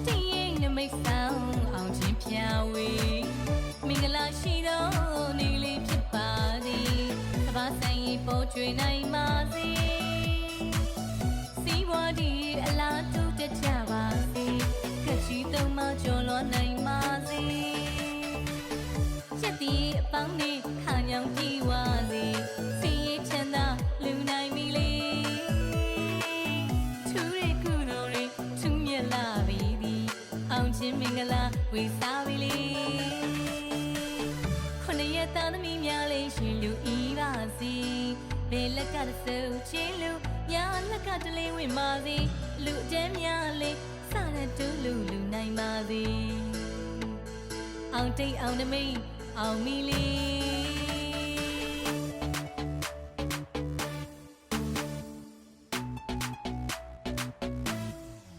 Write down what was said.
တင်းနမိတ်ဆောင်အောင်ချင်းဖြာဝေမင်္ဂလာရှိသောနေ့လေးဖြစ်ပါသည်ကဘာဆိုင်ရင်ပေါ်ကျွေနိုင်ပါစေစီးပွားဒီအလားတူတက်ကြပါစေခက်ချီသုံးမကျော်လွန်နိုင်ပါစေချက်တီအပေါင်းနဲ့ခါညောင်ကြည့်ဝါစေစီးရချမ်းသာလူနိုင်ပြီလေထူးရဲ့ကုတော်တွေထူးမြတ်လာပြီအောင်ချင်းမင်္ဂလာဝေစားပြီလေခုနှစ်ရက်သားသမီးများလေးရှင်လူဤပါစီဘယ်လက်ကတဆူချင်းလူညာလက်ကတလေးဝင်ပါစီလူအတဲများလေးစတဲ့တူလူနိုင်ပါစီအောင်တိတ်အောင်နမိတ်အောင်မီလေး